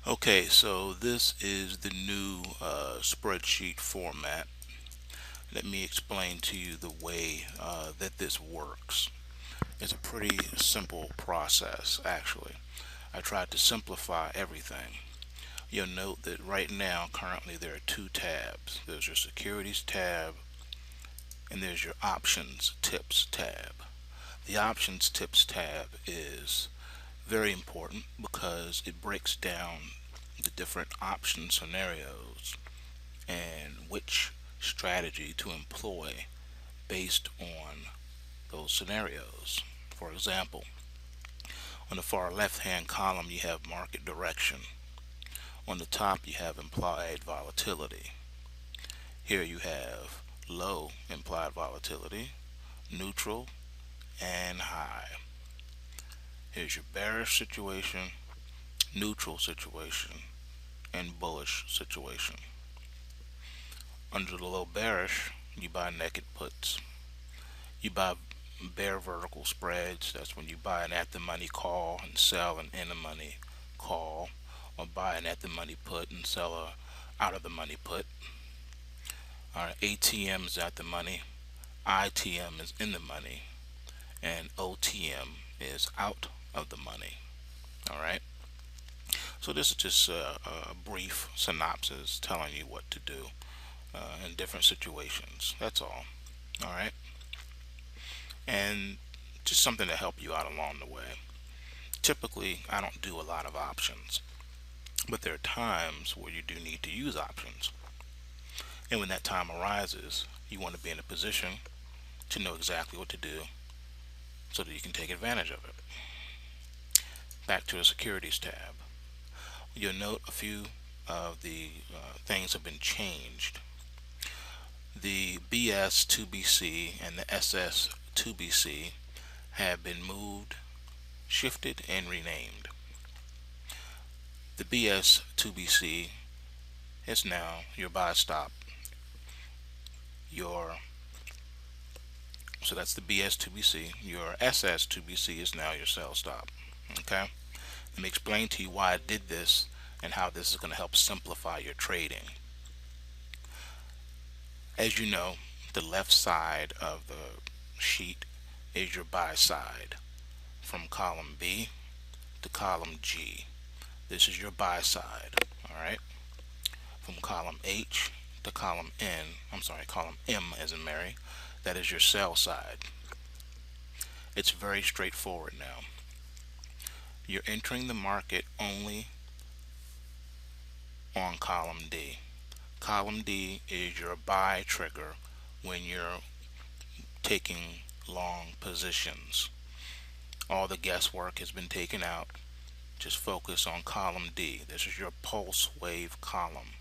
Okay, so this is the new spreadsheet format. Let me explain to you the way that this works. It's a pretty simple process, actually. I tried to simplify everything. You'll note that right now, currently, there are two tabs. There's your securities tab and there's your options tips tab. The options tips tab is very important because it breaks down the different option scenarios and which strategy to employ based on those scenarios. For example, on the far left hand column you have market direction. On the top you have implied volatility. Here you have low implied volatility, neutral, and high. Here's your bearish situation, neutral situation, and bullish situation. Under the low bearish, you buy naked puts. You buy bear vertical spreads. That's when you buy an at the money call and sell an in the money call, or buy an at the money put and sell a out of the money put. Alright, ATM is at the money, ITM is in the money, and OTM is out of the money. Alright, so this is just a brief synopsis telling you what to do in different situations. That's all. Alright, and just something to help you out along the way. Typically, I don't do a lot of options, but there are times where you do need to use options. And when that time arises, you want to be in a position to know exactly what to do so that you can take advantage of it. Back to the securities tab. You'll note a few of the things have been changed. The BS2BC and the SS2BC have been moved, shifted, and renamed. The BS2BC is now your buy stop. So that's the BS2BC. Your SS2BC is now your sell stop. Okay? Let me explain to you why I did this and how this is going to help simplify your trading. As you know, the left side of the sheet is your buy side. From column B to column G, this is your buy side. Alright? From column H to column column M as in Mary, that is your sell side. It's very straightforward now. You're entering the market only on column D. Column D is your buy trigger when you're taking long positions. All the guesswork has been taken out. Just focus on column D. This is your pulse wave column.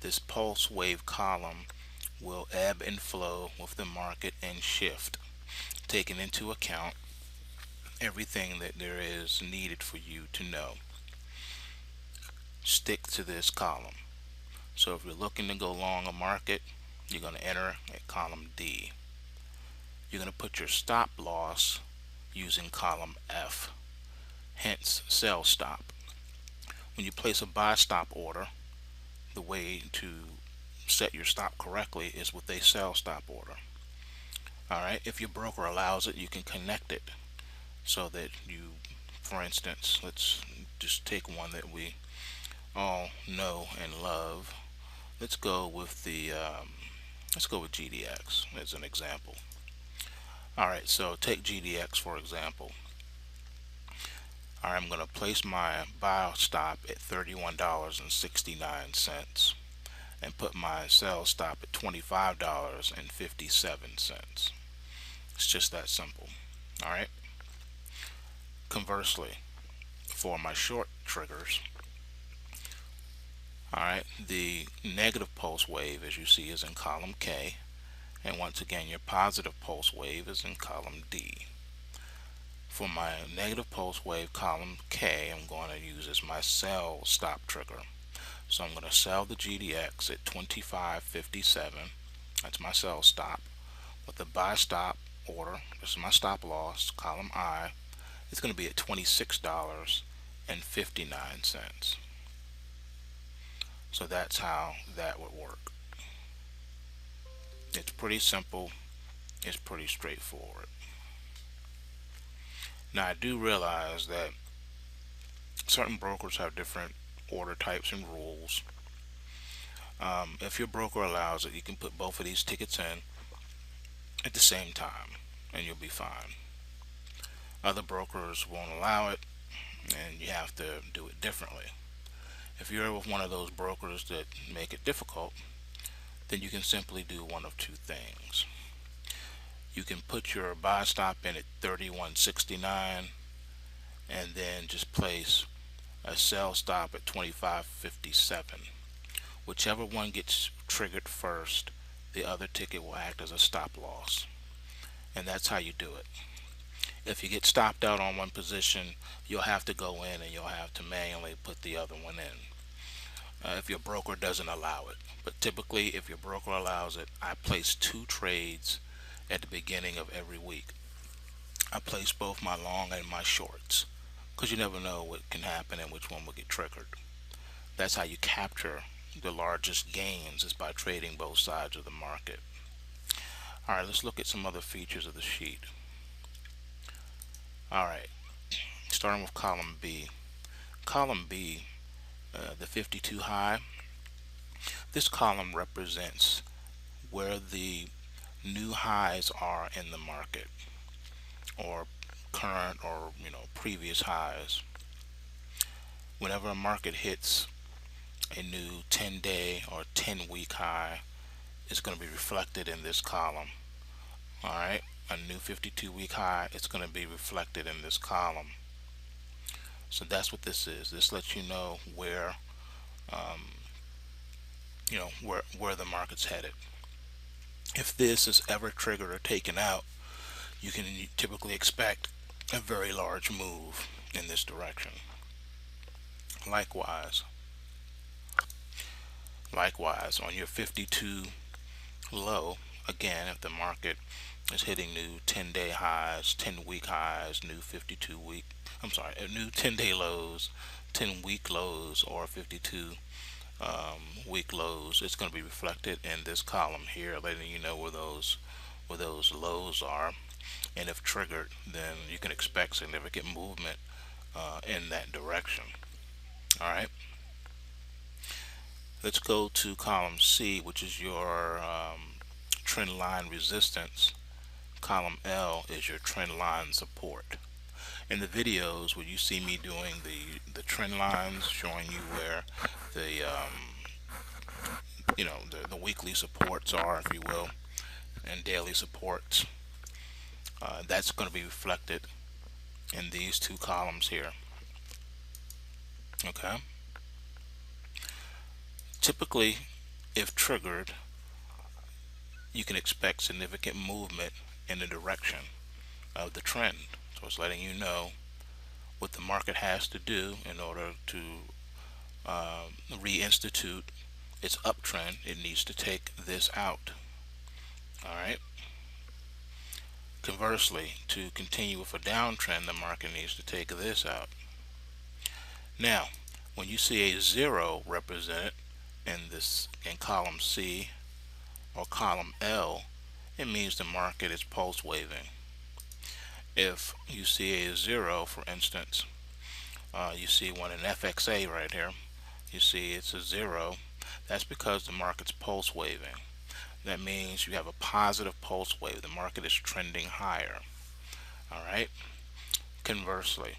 This pulse wave column will ebb and flow with the market and shift, taking into account everything that there is needed for you to know. Stick to this column. So if you're looking to go long a market, you're going to enter at column D. You're going to put your stop loss using column F, hence sell stop. When you place a buy stop order, the way to set your stop correctly is with a sell stop order. Alright, if your broker allows it, you can connect it so that you, for instance, let's just take one that we all know and love. Let's go with GDX as an example. Alright, so take GDX for example. Alright, I'm going to place my buy stop at $31.69 and put my sell stop at $25.57. It's just that simple. Alright. Conversely, for my short triggers, alright, the negative pulse wave, as you see, is in column K, and once again your positive pulse wave is in column D. For my negative pulse wave column K, I'm going to use as my sell stop trigger. So I'm going to sell the GDX at $25.57. That's my sell stop. With the buy stop order, this is my stop loss, column I, it's going to be at $26.59. So that's how that would work. It's pretty simple. It's pretty straightforward. Now I do realize that certain brokers have different order types and rules. If your broker allows it, you can put both of these tickets in at the same time and you'll be fine. Other brokers won't allow it and you have to do it differently. If you're with one of those brokers that make it difficult, then you can simply do one of two things. You can put your buy stop in at 31.69 and then just place a sell stop at 25.57. Whichever one gets triggered first, the other ticket will act as a stop loss. And that's how you do it. If you get stopped out on one position, you'll have to go in and you'll have to manually put the other one in if your broker doesn't allow it. But typically, if your broker allows it, I place 2 trades at the beginning of every week. I place both my long and my shorts because you never know what can happen and which one will get triggered. That's how you capture the largest gains, is by trading both sides of the market. Alright, let's look at some other features of the sheet. Alright, starting with column B. Column B, the 52 high, this column represents where the new highs are in the market, or current or previous highs. Whenever a market hits a new 10-day or 10-week high, it's going to be reflected in this column. Alright, a new 52-week high, it's going to be reflected in this column. So that's what this is. This lets you know where where the market's headed. If this is ever triggered or taken out, you can typically expect a very large move in this direction. Likewise, on your 52 low, again, if the market is hitting new 10-day highs, 10-week highs, new new 10-day lows, 10-week lows, or 52-week lows, it's going to be reflected in this column here, letting you know where those lows are. And if triggered, then you can expect significant movement in that direction. Alright, let's go to column C, which is your trend line resistance. Column L is your trend line support. In the videos where you see me doing the trend lines, showing you where the the weekly supports are, if you will, and daily supports, that's going to be reflected in these two columns here. Okay, typically, if triggered, you can expect significant movement in the direction of the trend. So it's letting you know what the market has to do in order to reinstitute its uptrend. It needs to take this out. Alright, conversely, to continue with a downtrend, the market needs to take this out. Now, when you see a 0 represented in column C or column L, it means the market is pulse waving. If you see a 0, for instance, you see one in FXA right here, you see it's a 0, that's because the market's pulse waving. That means you have a positive pulse wave. The market is trending higher. Alright, conversely,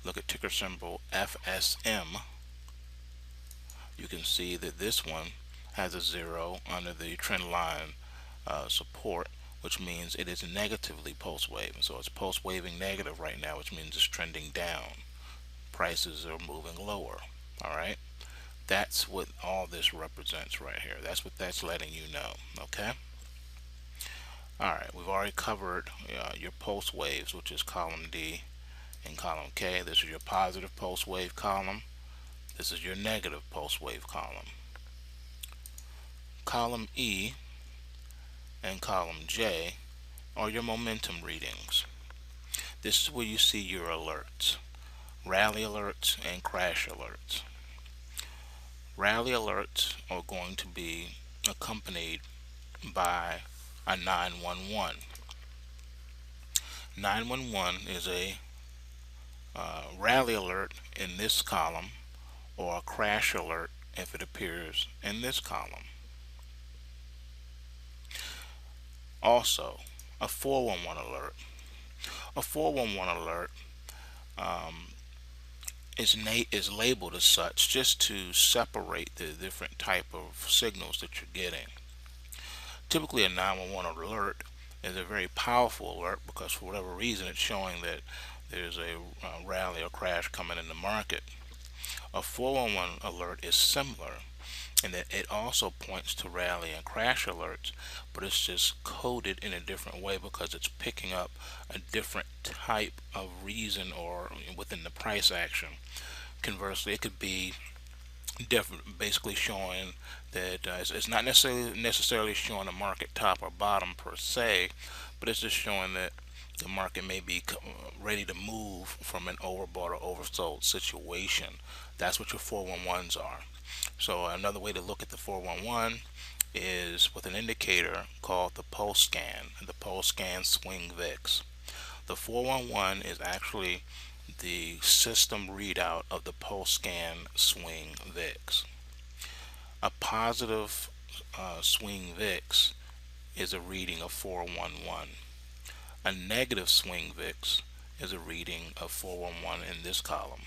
look at ticker symbol FSM. You can see that this one has a 0 under the trend line support, which means it is negatively pulse waving. So it's pulse waving negative right now, which means it's trending down. Prices are moving lower. Alright, that's what all this represents right here. That's what that's letting you know. Okay, alright, we've already covered your pulse waves, which is column D and column K. This is your positive pulse wave column. This is your negative pulse wave column. Column E and column J are your momentum readings. This is where you see your alerts, rally alerts and crash alerts. Rally alerts are going to be accompanied by a 911. 911 is a rally alert in this column, or a crash alert if it appears in this column. Also, a 411 alert. A 411 alert is labeled as such just to separate the different type of signals that you're getting. Typically, a 911 alert is a very powerful alert because for whatever reason it's showing that there's a rally or crash coming in the market. A 411 alert is similar in that it also points to rally and crash alerts, but it's just coded in a different way because it's picking up a different type of reason or within the price action. Conversely, it could be different, basically showing that it's not necessarily showing a market top or bottom per se, but it's just showing that the market may be ready to move from an overbought or oversold situation. That's what your 411s are. So another way to look at the 411 is with an indicator called the PulseScan Swing Vix. The 411 is actually the system readout of the PulseScan Swing Vix. A positive swing VIX is a reading of 411. A negative swing VIX is a reading of 411 in this column.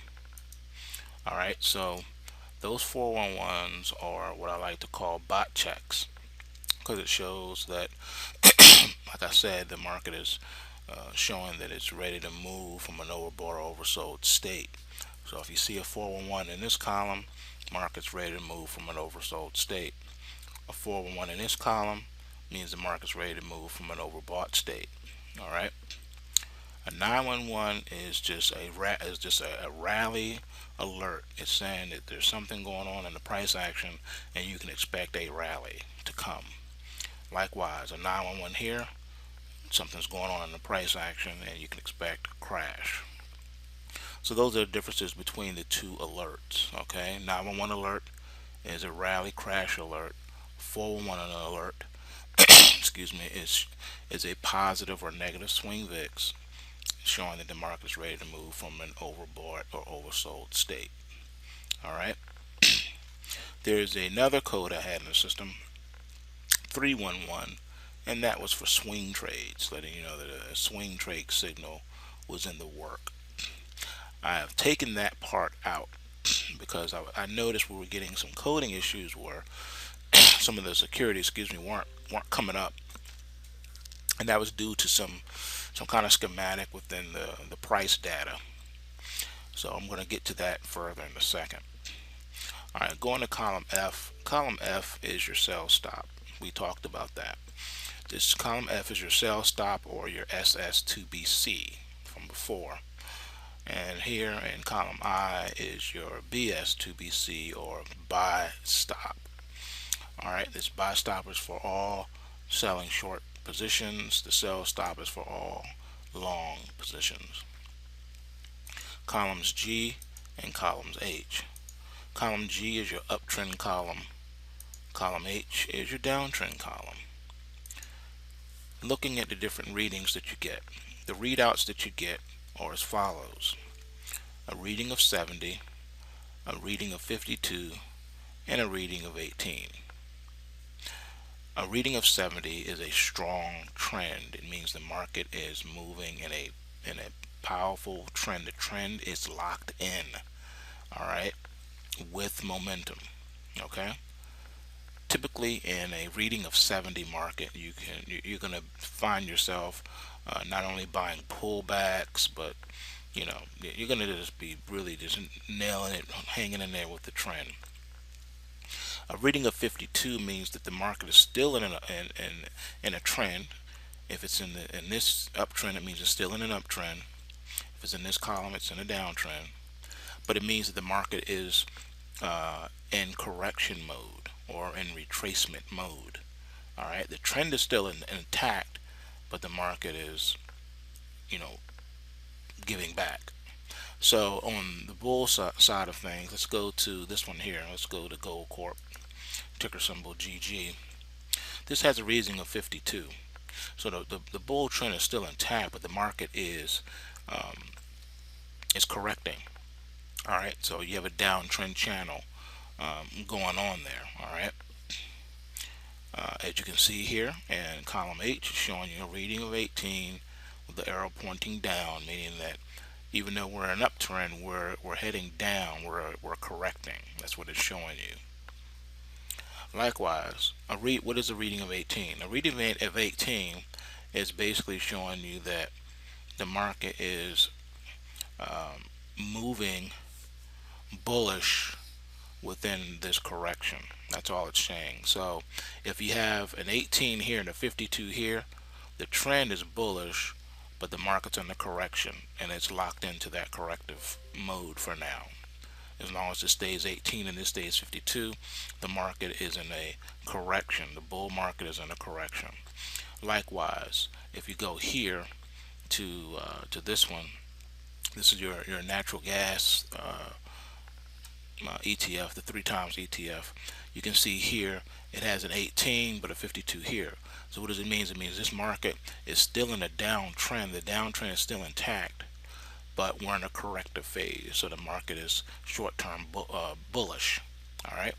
Alright, so those 411s are what I like to call bot checks, because it shows that, like I said, the market is showing that it's ready to move from an overbought or oversold state. So if you see a 411 in this column, market's ready to move from an oversold state. A 411 in this column means the market's ready to move from an overbought state. All right. A 911 is just a rally alert. It's saying that there's something going on in the price action and you can expect a rally to come. Likewise, a 911 here, something's going on in the price action and you can expect a crash. So those are the differences between the two alerts. Okay, 911 alert is a rally crash alert. 411 alert excuse me, is a positive or negative swing VIX, showing that the market is ready to move from an overbought or oversold state. All right. There's another code I had in the system, 311, and that was for swing trades, letting you know that a swing trade signal was in the work. I have taken that part out because I noticed we were getting some coding issues where some of the securities, weren't coming up, and that was due to some kind of schematic within the price data. So I'm going to get to that further in a second. All right, going to column F. Column F is your sell stop. We talked about that. This column F is your sell stop or your SS2BC from before. And here in column I is your BS2BC or buy stop. Alright, this buy stop is for all selling short positions. The sell stop is for all long positions. Columns G and columns H. Column G is your uptrend column. Column H is your downtrend column. Looking at the different readings that you get, the readouts that you get are as follows: a reading of 70, a reading of 52, and a reading of 18. A reading of 70 is a strong trend. It means the market is moving in a powerful trend. The trend is locked in, all right, with momentum. Okay. Typically, in a reading of 70 market, you're going to find yourself not only buying pullbacks, but you're going to just be really just nailing it, hanging in there with the trend. A reading of 52 means that the market is still in a trend. If it's in this uptrend, it means it's still in an uptrend. If it's in this column, it's in a downtrend. But it means that the market is in correction mode or in retracement mode. All right, the trend is still intact, but the market is, giving back. So on the bull side of things, let's go to this one here. Let's go to Gold Corp, ticker symbol GG. This has a reading of 52. So the bull trend is still intact, but the market is correcting. All right, so you have a downtrend channel going on there. All right, as you can see here in column H, showing you a reading of 18 with the arrow pointing down, meaning that even though we're in an uptrend, we're heading down. We're correcting. That's what it's showing you. Likewise, what is a reading of 18? A reading of 18 is basically showing you that the market is moving bullish within this correction. That's all it's saying. So if you have an 18 here and a 52 here, the trend is bullish, but the market's in the correction and it's locked into that corrective mode for now. As long as it stays 18 and this stays 52, the market is in a correction. The bull market is in a correction. Likewise, if you go here to this one, this is your natural gas ETF, the 3 times ETF. You can see here it has an 18 but a 52 here. So what does it mean? It means this market is still in a downtrend. The downtrend is still intact, but we're in a corrective phase. So the market is short-term bullish. All right,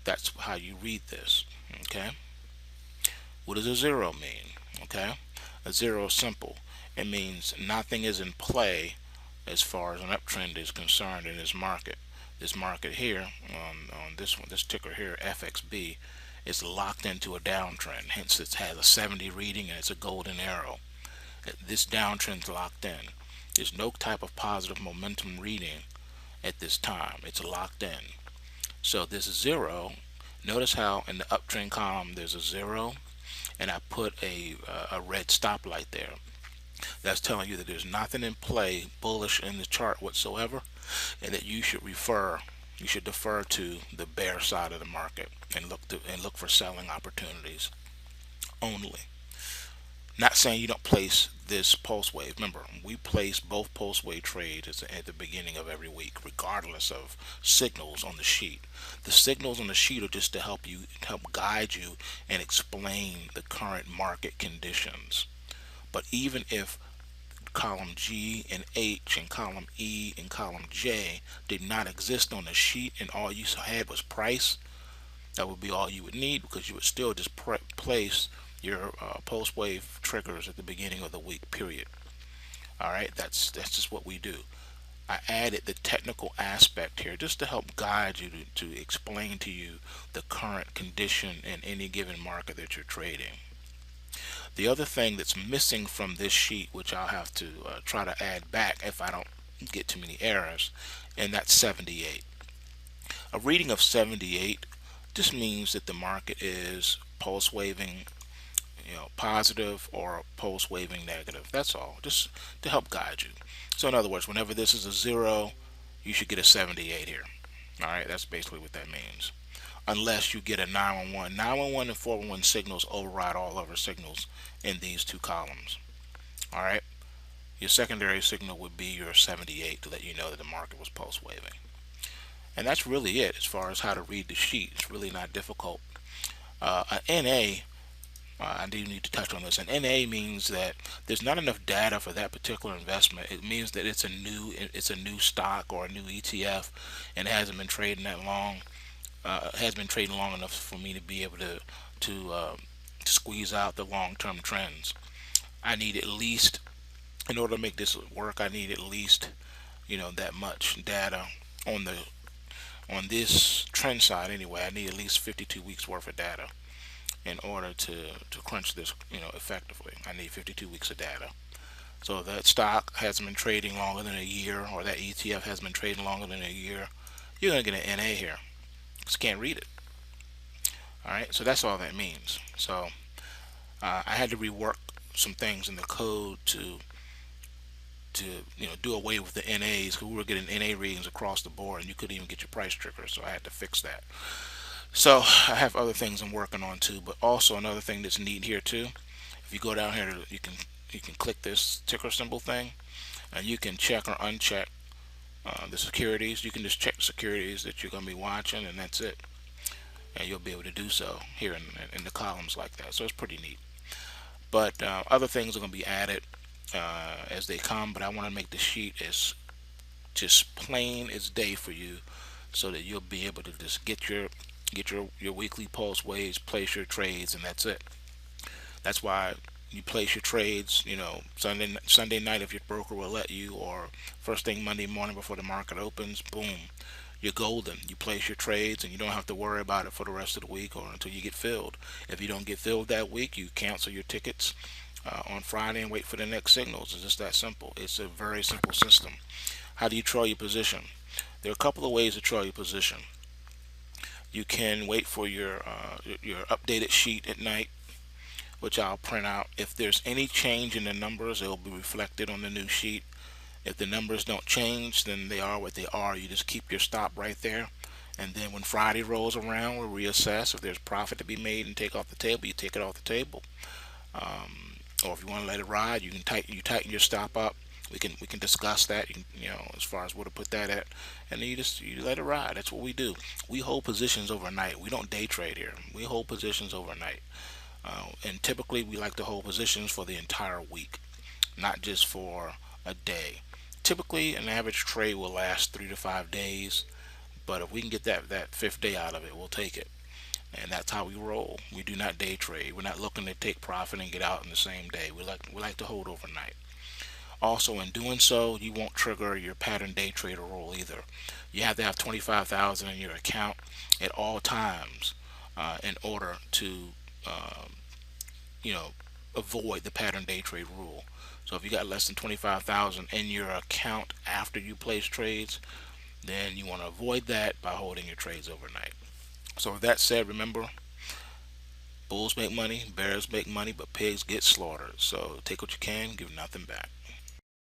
that's how you read this. Okay, what does a zero mean? Okay, a zero is simple. It means nothing is in play as far as an uptrend is concerned in this market. This market here on this one, this ticker here, FXB, is locked into a downtrend. Hence, it has a 70 reading and it's a golden arrow. This downtrend's locked in. There's no type of positive momentum reading at this time. It's locked in. So this zero, notice how in the uptrend column there's a zero, and I put a red stoplight there. That's telling you that there's nothing in play bullish in the chart whatsoever, and that you should defer to the bear side of the market and look for selling opportunities only. Not saying you don't place this pulse wave. Remember, we place both pulse wave trades at the beginning of every week, regardless of signals on the sheet. The signals on the sheet are just to help guide you and explain the current market conditions. But even if column G and H and column E and column J did not exist on the sheet and all you had was price, that would be all you would need, because you would still just place your pulse wave triggers at the beginning of the week, period. All right, that's just what we do. I added the technical aspect here just to help guide you to explain to you the current condition in any given market that you're trading. The other thing that's missing from this sheet, which I'll have to try to add back if I don't get too many errors, and that's 78. A reading of 78 just means that the market is pulse waving, positive, or pulse waving negative. That's all, just to help guide you. So in other words, whenever this is a 0, you should get a 78 here. All right, that's basically what that means. Unless you get a 911. 911 and 411 signals override all other signals in these two columns. All right, your secondary signal would be your 78 to let you know that the market was pulse waving. And that's really it as far as how to read the sheet. It's really not difficult. An NA, I do need to touch on this. An NA means that there's not enough data for that particular investment. It means that it's a new stock or a new ETF, and it hasn't been trading that long. Has been trading long enough for me to be able to squeeze out the long-term trends. I need at least, in order to make this work, I need at least that much data on this trend side anyway. I need at least 52 weeks worth of data in order to crunch this effectively. I need 52 weeks of data. So if that stock hasn't been trading longer than a year, or that ETF hasn't been trading longer than a year, you're going to get an NA here. Just can't read it. All right, so that's all that means. So I had to rework some things in the code to do away with the NAs, because we were getting NA readings across the board and you couldn't even get your price trigger, so I had to fix that. So I have other things I'm working on too, but also another thing that's neat here too, if you go down here, you can click this ticker symbol thing, and you can check or uncheck the securities. You can just check the securities that you're going to be watching, and that's it. And you'll be able to do so here in the columns like that. So it's pretty neat. But other things are going to be added as they come. But I want to make the sheet as just plain as day for you, so that you'll be able to just get your weekly pulse waves, place your trades, and that's it. That's why you place your trades, Sunday night if your broker will let you, or first thing Monday morning before the market opens. Boom, you're golden. You place your trades, and you don't have to worry about it for the rest of the week or until you get filled. If you don't get filled that week, you cancel your tickets on Friday and wait for the next signals. It's just that simple. It's a very simple system. How do you trail your position? There are a couple of ways to trail your position. You can wait for your updated sheet at night, which I'll print out. If there's any change in the numbers, it will be reflected on the new sheet. If the numbers don't change, then they are what they are. You just keep your stop right there, and then when Friday rolls around, we'll reassess. If there's profit to be made and take off the table, you take it off the table. Or if you want to let it ride, you tighten your stop up. We can discuss that. As far as where to put that at, and then you let it ride. That's what we do. We hold positions overnight. We don't day trade here. We hold positions overnight, and typically we like to hold positions for the entire week, not just for a day. Typically, an average trade will last 3 to 5 days, but if we can get that fifth day out of it, we'll take it. And that's how we roll. We do not day trade. We're not looking to take profit and get out in the same day. We like to hold overnight. Also, in doing so, you won't trigger your pattern day trader rule either. You have to have 25,000 in your account at all times in order to avoid the pattern day trade rule. So if you got less than 25,000 in your account after you place trades, then you want to avoid that by holding your trades overnight. So with that said, remember, bulls make money, bears make money, but pigs get slaughtered. So take what you can, give nothing back.